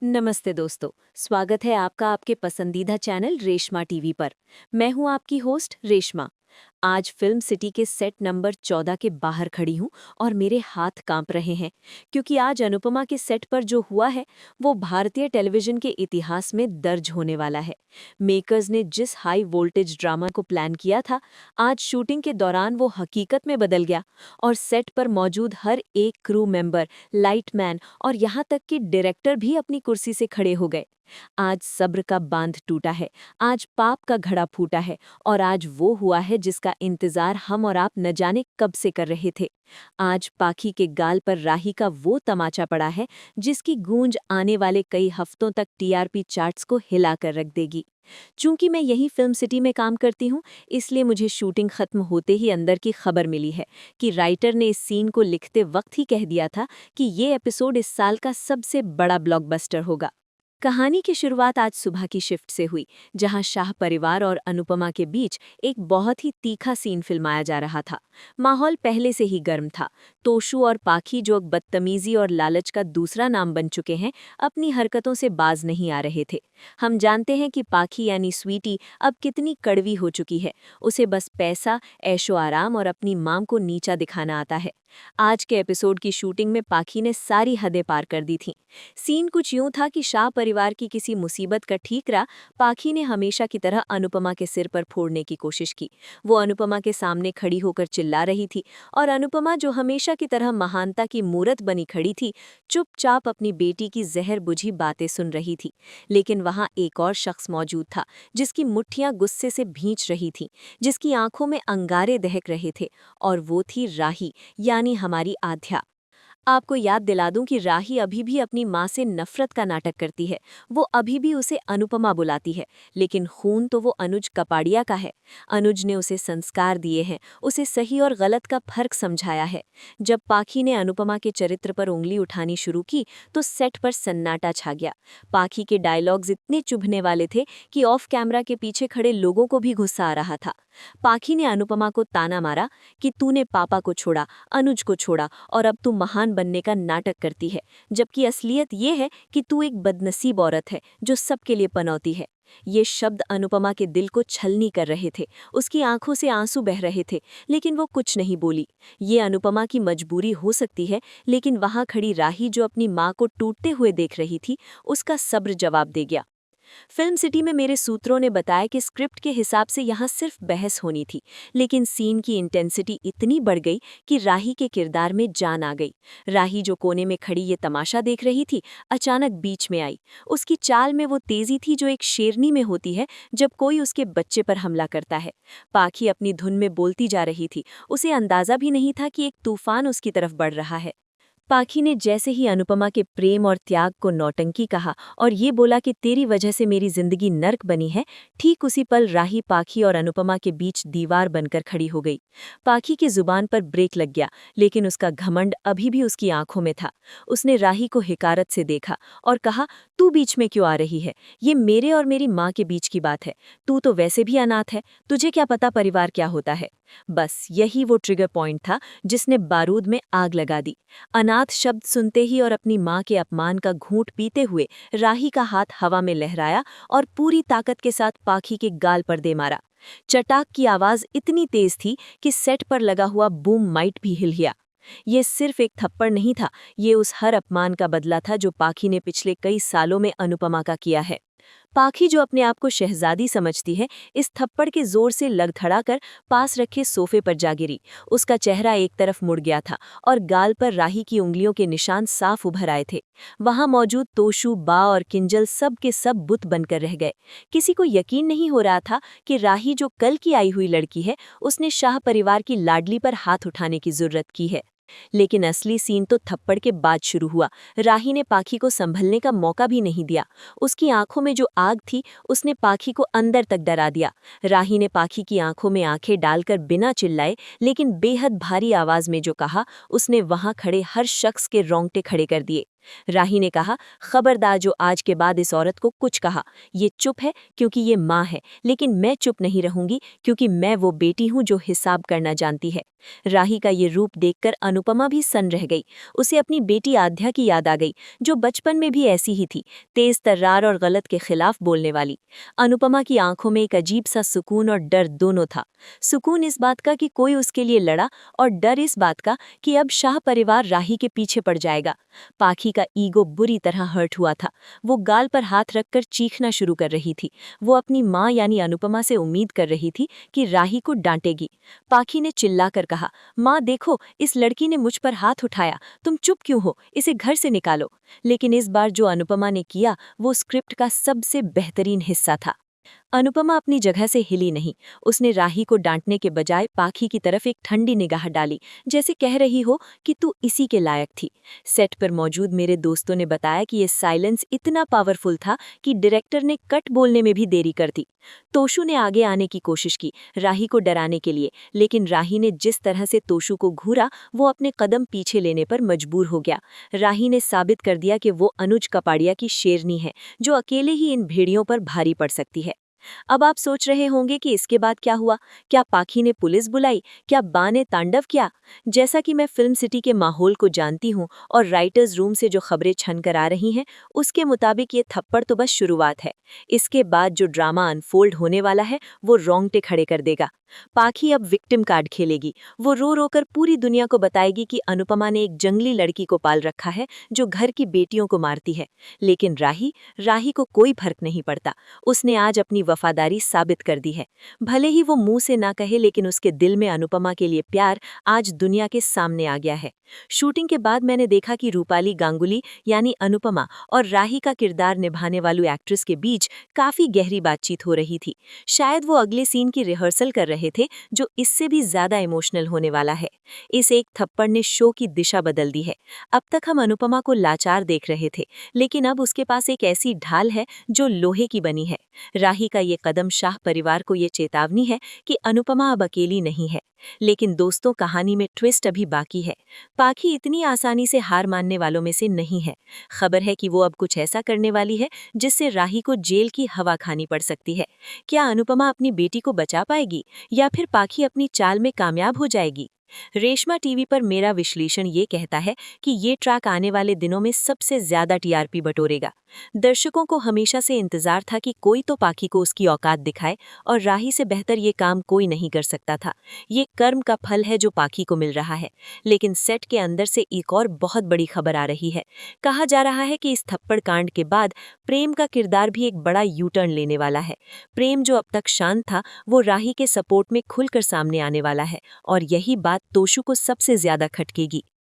नमस्ते दोस्तों, स्वागत है आपका आपके पसंदीदा चैनल रेशमा टीवी पर। मैं हूं आपकी होस्ट रेशमा। आज फिल्म सिटी के सेट नंबर 14 के बाहर खड़ी हूं और मेरे हाथ कांप रहे हैं, क्योंकि आज अनुपमा के सेट पर जो हुआ है वो भारतीय टेलीविजन के इतिहास में दर्ज होने वाला है। मेकर्स ने जिस हाई वोल्टेज ड्रामा को प्लान किया था, आज शूटिंग के दौरान वो हकीकत में बदल गया और सेट पर मौजूद हर एक क्रू मेंबर, लाइटमैन और यहाँ तक कि डायरेक्टर भी अपनी कुर्सी से खड़े हो गए। आज सब्र का बांध टूटा है, आज पाप का घड़ा फूटा है और आज वो हुआ है जिसका इंतजार हम और आप न जाने कब से कर रहे थे। आज पाखी के गाल पर राही का वो तमाचा पड़ा है जिसकी गूंज आने वाले कई हफ्तों तक टीआरपी चार्ट्स को हिला कर रख देगी। चूंकि मैं यही फिल्म सिटी में काम करती हूँ, इसलिए मुझे शूटिंग खत्म होते ही अंदर की खबर मिली है कि राइटर ने इस सीन को लिखते वक्त ही कह दिया था कि ये एपिसोड इस साल का सबसे बड़ा ब्लॉकबस्टर होगा। कहानी की शुरुआत आज सुबह की शिफ्ट से हुई, जहां शाह परिवार और अनुपमा के बीच एक बहुत ही तीखा सीन फिल्माया जा रहा था। माहौल पहले से ही गर्म था। तोशु और पाखी, जो बदतमीजी और लालच का दूसरा नाम बन चुके हैं, अपनी हरकतों से बाज नहीं आ रहे थे। हम जानते हैं कि पाखी यानी स्वीटी अब कितनी कड़वी हो चुकी है। उसे बस पैसा, ऐशो आराम और अपनी मां को नीचा दिखाना आता है। आज के एपिसोड की शूटिंग में पाखी ने सारी हदें पार कर दी थीं। सीन कुछ यूं था कि शाह परिवार की किसी मुसीबत का ठीकरा पाखी ने हमेशा की तरह अनुपमा के सिर पर फोड़ने की कोशिश की। वो अनुपमा के सामने खड़ी होकर चिल्ला रही थी और अनुपमा, जो हमेशा की तरह महानता की मूरत बनी खड़ी थी, चुपचाप अपनी बेटी की जहर बुझी बातें सुन रही थी। लेकिन वहां एक और शख्स मौजूद था जिसकी मुट्ठियां गुस्से से भींच रही थीं, जिसकी आंखों में अंगारे दहक रहे थे, और वो थी राही, यानी हमारी आध्या। आपको याद दिला दूं कि राही अभी भी अपनी माँ से नफरत का नाटक करती है। वो अभी भी उसे अनुपमा बुलाती है, लेकिन खून तो वो अनुज कपाड़िया का है। अनुज ने उसे संस्कार दिए हैं, उसे सही और गलत का फर्क समझाया है। जब पाखी ने अनुपमा के चरित्र पर उंगली उठानी शुरू की तो सेट पर सन्नाटा छा गया। पाखी के डायलॉग्स इतने चुभने वाले थे कि ऑफ कैमरा के पीछे खड़े लोगों को भी गुस्सा आ रहा था। पाखी ने अनुपमा को ताना मारा कि तूने पापा को छोड़ा, अनुज को छोड़ा और अब तू महान बनने का नाटक करती है, जबकि असलियत ये है कि तू एक बदनसीब औरत है जो सबके लिए पनौती है। ये शब्द अनुपमा के दिल को छलनी कर रहे थे। उसकी आंखों से आंसू बह रहे थे, लेकिन वो कुछ नहीं बोली। ये अनुपमा की मजबूरी हो सकती है, लेकिन वहां खड़ी राही, जो अपनी मां को टूटते हुए देख रही थी, उसका सब्र जवाब दे गया। फिल्म सिटी में मेरे सूत्रों ने बताया कि स्क्रिप्ट के हिसाब से यहाँ सिर्फ बहस होनी थी, लेकिन सीन की इंटेंसिटी इतनी बढ़ गई कि राही के किरदार में जान आ गई। राही, जो कोने में खड़ी ये तमाशा देख रही थी, अचानक बीच में आई। उसकी चाल में वो तेजी थी जो एक शेरनी में होती है जब कोई उसके बच्चे पर हमला करता है। पाखी अपनी धुन में बोलती जा रही थी। उसे अंदाजा भी नहीं था कि एक तूफान उसकी तरफ बढ़ रहा है। पाखी ने जैसे ही अनुपमा के प्रेम और त्याग को नौटंकी कहा और ये बोला कि तेरी वजह से मेरी जिंदगी नर्क बनी है, ठीक उसी पल राही पाखी और अनुपमा के बीच दीवार बनकर खड़ी हो गई। पाखी की जुबान पर ब्रेक लग गया, लेकिन उसका घमंड अभी भी उसकी आंखों में था। उसने राही को हिकारत से देखा और कहा, तू बीच में क्यों आ रही है? ये मेरे और मेरी माँ के बीच की बात है। तू तो वैसे भी अनाथ है, तुझे क्या पता परिवार क्या होता है? बस यही वो ट्रिगर पॉइंट था जिसने बारूद में आग लगा दी। अनाथ शब्द सुनते ही और अपनी मां के अपमान का घूंट पीते हुए राही का हाथ हवा में लहराया और पूरी ताकत के साथ पाखी के गाल पर दे मारा। चटाक की आवाज इतनी तेज थी कि सेट पर लगा हुआ बूम माइट भी हिल गया। ये सिर्फ एक थप्पड़ नहीं था, ये उस हर अपमान का बदला था जो पाखी ने पिछले कई सालों में अनुपमा का किया है। पाखी, जो अपने आप को शहजादी समझती है, इस थप्पड़ के जोर से लगधड़ाकर पास रखे सोफे पर जा गिरी। उसका चेहरा एक तरफ मुड़ गया था और गाल पर राही की उंगलियों के निशान साफ उभर आए थे। वहां मौजूद तोशु, बा और किंजल सब के सब बुत बनकर रह गए। किसी को यकीन नहीं हो रहा था कि राही, जो कल की आई हुई लड़की है, उसने शाह परिवार की लाडली पर हाथ उठाने की जरूरत की है। लेकिन असली सीन तो थप्पड़ के बाद शुरू हुआ। राही ने पाखी को संभलने का मौका भी नहीं दिया। उसकी आंखों में जो आग थी, उसने पाखी को अंदर तक डरा दिया। राही ने पाखी की आंखों में आंखें डालकर बिना चिल्लाए लेकिन बेहद भारी आवाज में जो कहा, उसने वहां खड़े हर शख्स के रोंगटे खड़े कर दिए। राही ने कहा, खबरदार जो आज के बाद इस औरत को कुछ कहा। ये चुप है क्योंकि ये माँ है, लेकिन मैं चुप नहीं रहूंगी क्योंकि मैं वो बेटी हूँ जो हिसाब करना जानती है। राही का ये रूप देखकर अनुपमा भी सन्न रह गई। उसे अपनी बेटी आध्या की याद आ गई, जो बचपन में भी ऐसी ही थी, तेज तर्रार और गलत के खिलाफ बोलने वाली। अनुपमा की आंखों में एक अजीब सा सुकून और डर दोनों था। सुकून इस बात का कि कोई उसके लिए लड़ा, और डर इस बात का कि अब शाह परिवार राही के पीछे पड़ जाएगा। पाखी का ईगो बुरी तरह हर्ट हुआ था। वो गाल पर हाथ रखकर चीखना शुरू कर रही थी। वो अपनी माँ यानी अनुपमा से उम्मीद कर रही थी कि राही को डांटेगी। पाखी ने चिल्लाकर कहा, माँ देखो, इस लड़की ने मुझ पर हाथ उठाया, तुम चुप क्यों हो, इसे घर से निकालो। लेकिन इस बार जो अनुपमा ने किया वो स्क्रिप्ट का सबसे बेहतरीन हिस्सा था। अनुपमा अपनी जगह से हिली नहीं। उसने राही को डांटने के बजाय पाखी की तरफ एक ठंडी निगाह डाली, जैसे कह रही हो कि तू इसी के लायक थी। सेट पर मौजूद मेरे दोस्तों ने बताया कि ये साइलेंस इतना पावरफुल था कि डायरेक्टर ने कट बोलने में भी देरी कर दी। तोशु ने आगे आने की कोशिश की, राही को डराने के लिए, लेकिन राही ने जिस तरह से तोशु को घूरा, वो अपने कदम पीछे लेने पर मजबूर हो गया। राही ने साबित कर दिया कि वो अनुज कपाड़िया की शेरनी है, जो अकेले ही इन भेड़ियों पर भारी पड़ सकती है। अब आप सोच रहे होंगे कि इसके बाद क्या हुआ। क्या पाखी ने पुलिस बुलाई? क्या बा ने तांडव किया? जैसा कि मैं फिल्म सिटी के माहौल को जानती हूँ और राइटर्स रूम से जो खबरें छन कर आ रही हैं, उसके मुताबिक ये थप्पड़ तो बस शुरुआत है। इसके बाद जो ड्रामा अनफोल्ड होने वाला है वो रोंगटे खड़े कर देगा। पाखी अब विक्टिम कार्ड खेलेगी। वो रो रो कर पूरी दुनिया को बताएगी कि अनुपमा ने एक जंगली लड़की को पाल रखा है जो घर की बेटियों को मारती है। लेकिन राही को कोई फर्क नहीं पड़ता। उसने आज अपनी वफादारी साबित कर दी है। भले ही वो मुंह से ना कहे, लेकिन उसके दिल में अनुपमा के लिए प्यार आज दुनिया के सामने आ गया है। शूटिंग के बाद मैंने देखा कि रूपाली गांगुली यानी अनुपमा और राही का किरदार निभाने वाली एक्ट्रेस के बीच काफी गहरी बातचीत हो रही थी। शायद वो अगले सीन की रिहर्सल कर रहे थे, जो इससे भी ज्यादा इमोशनल होने वाला है। इस एक थप्पड़ ने शो की दिशा बदल दी है। अब तक हम अनुपमा को लाचार देख रहे थे, लेकिन अब उसके पास एक ऐसी ढाल है जो लोहे की बनी है। राही का ये कदम शाह परिवार को ये चेतावनी है कि अनुपमा अब अकेली नहीं है। लेकिन दोस्तों, कहानी में ट्विस्ट अभी बाकी है। पाखी इतनी आसानी से हार मानने वालों में से नहीं है। खबर है कि वो अब कुछ ऐसा करने वाली है जिससे राही को जेल की हवा खानी पड़ सकती है। क्या अनुपमा अपनी बेटी को बचा पाएगी या फिर पाखी अपनी चाल में कामयाब हो जाएगी? रेशमा टीवी पर मेरा विश्लेषण ये कहता है कि ये ट्रैक आने वाले दिनों में सबसे ज्यादा टीआरपी बटोरेगा। दर्शकों को हमेशा से इंतजार था कि कोई तो पाखी को उसकी औकात दिखाए, और राही से बेहतर ये काम कोई नहीं कर सकता था। ये कर्म का फल है जो पाखी को मिल रहा है। लेकिन सेट के अंदर से एक और बहुत बड़ी खबर आ रही है। कहा जा रहा है कि इस थप्पड़ कांड के बाद प्रेम का किरदार भी एक बड़ा यू टर्न लेने वाला है। प्रेम जो अब तक शांत था, वो राही के सपोर्ट में खुलकर सामने आने वाला है, और यही बात तोशु को सबसे ज्यादा खटकेगी।